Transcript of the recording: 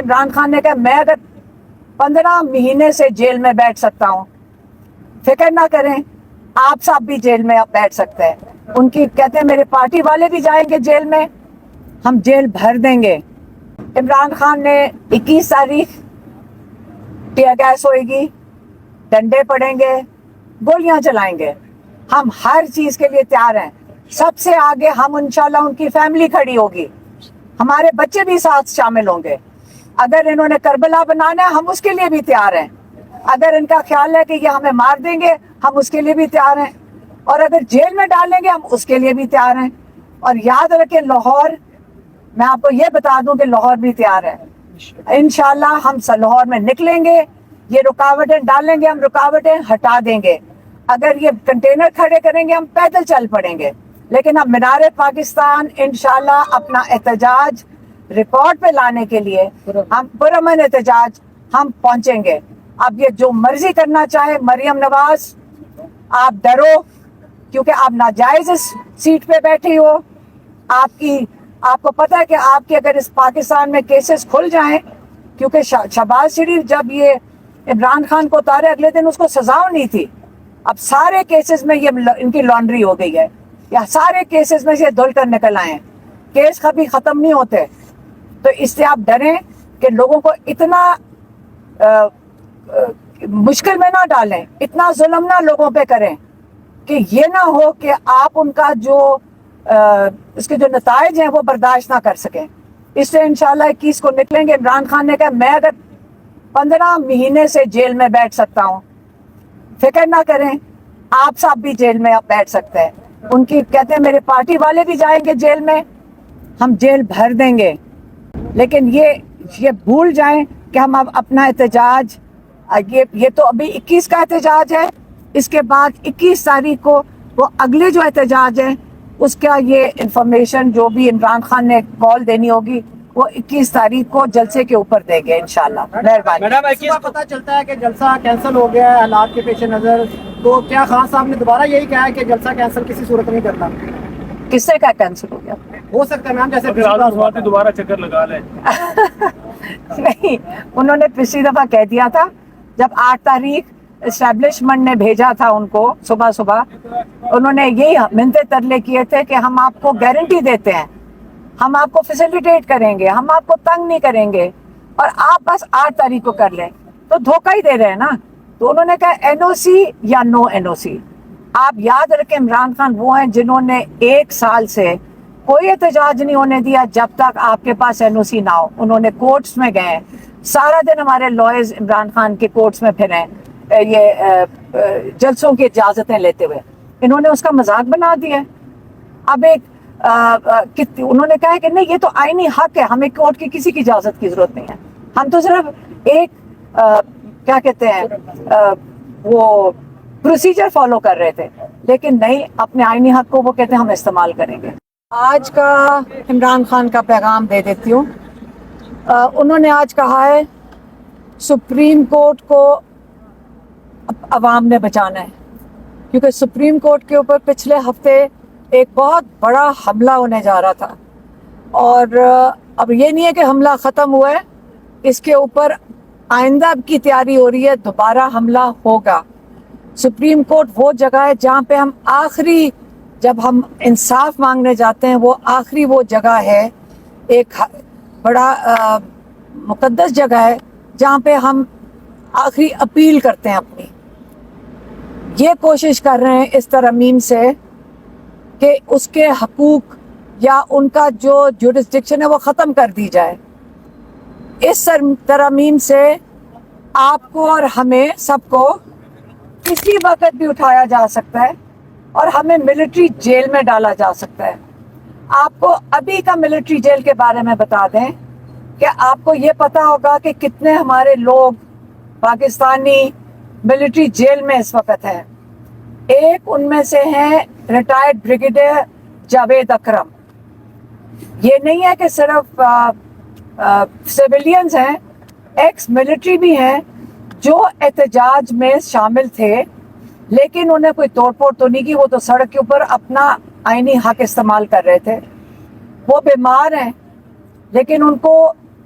عمران خان نے کہا میں اگر 15 مہینے سے جیل میں بیٹھ سکتا ہوں، فکر نہ کریں آپ صاحب بھی جیل میں بیٹھ سکتے ہیں۔ ان کی کہتے ہیں میرے پارٹی والے بھی جائیں گے جیل میں، ہم جیل بھر دیں گے۔ عمران خان نے 21 تاریخ ٹیئر گیس ہوئے گی، ڈنڈے پڑیں گے، گولیاں چلائیں گے، ہم ہر چیز کے لیے تیار ہیں۔ سب سے آگے ہم انشاءاللہ ان کی فیملی کھڑی ہوگی، ہمارے بچے بھی ساتھ شامل ہوں گے۔ اگر انہوں نے کربلا بنانا ہے ہم اس کے لیے بھی تیار ہیں، اگر ان کا خیال ہے کہ یہ ہمیں مار دیں گے ہم اس کے لیے بھی تیار ہیں، اور اگر جیل میں ڈالیں گے ہم اس کے لیے بھی تیار ہیں۔ اور یاد رکھیں لاہور، میں آپ کو یہ بتا دوں کہ لاہور بھی تیار ہے انشاءاللہ۔ ہم لاہور میں نکلیں گے، یہ رکاوٹیں ڈالیں گے، ہم رکاوٹیں ہٹا دیں گے۔ اگر یہ کنٹینر کھڑے کریں گے ہم پیدل چل پڑیں گے، لیکن ہم مینار پاکستان انشاءاللہ اپنا احتجاج ریکارڈ پہ لانے کے لیے، ہم پرامن احتجاج ہم پہنچیں گے۔ اب یہ جو مرضی کرنا چاہے مریم نواز، آپ ڈرو کیونکہ آپ ناجائز اس سیٹ پہ بیٹھی ہو، آپ کو پتہ ہے کہ آپ کے اگر اس پاکستان میں کیسز کھل جائیں، کیونکہ شہباز شریف جب یہ عمران خان کو اتارے اگلے دن اس کو سزا ہونی تھی، اب سارے کیسز میں یہ ان کی لانڈری ہو گئی ہے، یا سارے کیسز میں سے دھل کر نکل آئے ہیں، کیس کبھی ختم نہیں ہوتے۔ تو اس سے آپ ڈریں کہ لوگوں کو اتنا مشکل میں نہ ڈالیں، اتنا ظلم نہ لوگوں پہ کریں کہ یہ نہ ہو کہ آپ ان کا جو اس کے جو نتائج ہیں وہ برداشت نہ کر سکیں۔ اس سے انشاءاللہ 21 کو نکلیں گے۔ عمران خان نے کہا میں اگر 15 مہینے سے جیل میں بیٹھ سکتا ہوں، فکر نہ کریں آپ صاحب بھی جیل میں بیٹھ سکتے ہیں۔ ان کی کہتے ہیں میرے پارٹی والے بھی جائیں گے جیل میں، ہم جیل بھر دیں گے۔ لیکن یہ بھول جائیں کہ ہم اب اپنا احتجاج، یہ تو ابھی 21 کا احتجاج ہے، اس کے بعد 21 تاریخ کو وہ اگلے جو احتجاج ہے اس کا یہ انفارمیشن جو بھی عمران خان نے کال دینی ہوگی وہ 21 تاریخ کو جلسے کے اوپر دیں گے انشاءاللہ۔ مہربانی۔ میڈم 21 کو پتہ چلتا ہے کہ جلسہ کینسل ہو گیا ہے حالات کے پیش نظر، تو کیا خان صاحب نے دوبارہ یہی کہا ہے کہ جلسہ کینسل کسی صورت نہیں کرنا؟ کس سے کا کینسل ہو گیا؟ ہو سکتا ہے میم جیسے دوبارہ چکر لگا لیں۔ نہیں، انہوں نے پچھلی دفعہ کہہ دیا تھا جب 8 تاریخ اسٹیبلشمنٹ نے بھیجا تھا ان کو صبح انہوں نے یہی منتے ترلے کیے تھے کہ ہم آپ کو گارنٹی دیتے ہیں، ہم آپ کو فیسیلیٹیٹ کریں گے، ہم آپ کو تنگ نہیں کریں گے، اور آپ بس 8 تاریخ کو کر لیں، تو دھوکہ ہی دے رہے ہیں نا۔ تو انہوں نے کہا این او سی یا نو این او سی۔ آپ یاد رکھیں عمران خان وہ ہیں جنہوں نے 1 سال سے کوئی احتجاج نہیں ہونے دیا جب تک آپ کے پاس این او سی نہ ہو۔ انہوں نے کورٹس میں گئے، سارا دن ہمارے لائرز عمران خان کے کورٹس میں پھرے، یہ جلسوں کی اجازتیں لیتے ہوئے، انہوں نے اس کا مذاق بنا دیا۔ اب انہوں نے کہا کہ نہیں یہ تو آئینی حق ہے، ہمیں کورٹ کی کسی کی اجازت کی ضرورت نہیں ہے، ہم تو صرف ایک کیا کہتے ہیں وہ پروسیجر فالو کر رہے تھے، لیکن نہیں، اپنے آئینی حق کو وہ کہتے ہیں ہم استعمال کریں گے۔ آج کا عمران خان کا پیغام دے دیتی ہوں۔ انہوں نے آج کہا ہے سپریم کورٹ کو عوام نے بچانا ہے، کیونکہ سپریم کورٹ کے اوپر پچھلے ہفتے ایک بہت بڑا حملہ ہونے جا رہا تھا، اور اب یہ نہیں ہے کہ حملہ ختم ہوا ہے، اس کے اوپر آئندہ کی تیاری ہو رہی ہے، دوبارہ حملہ ہوگا۔ سپریم کورٹ وہ جگہ ہے جہاں پہ ہم آخری، جب ہم انصاف مانگنے جاتے ہیں وہ آخری وہ جگہ ہے، ایک بڑا مقدس جگہ ہے جہاں پہ ہم آخری اپیل کرتے ہیں اپنی۔ یہ کوشش کر رہے ہیں اس ترمیم سے کہ اس کے حقوق یا ان کا جو جورسڈکشن ہے وہ ختم کر دی جائے۔ اس ترمیم سے آپ کو اور ہمیں سب کو کسی وقت بھی اٹھایا جا سکتا ہے اور ہمیں ملٹری جیل میں ڈالا جا سکتا ہے۔ آپ کو ابھی کا ملٹری جیل کے بارے میں بتا دیں کہ آپ کو یہ پتا ہوگا کہ کتنے ہمارے لوگ پاکستانی ملٹری جیل میں اس وقت ہیں۔ ایک ان میں سے ہیں ریٹائرڈ بریگیڈیئر جاوید اکرم۔ یہ نہیں ہے کہ صرف سیویلینز ہیں، ایکس ملٹری بھی ہیں جو احتجاج میں شامل تھے، لیکن انہیں کوئی توڑ پھوڑ تو نہیں کی، وہ تو سڑک کے اوپر اپنا آئینی حق استعمال کر رہے تھے۔ وہ بیمار ہیں، لیکن ان کو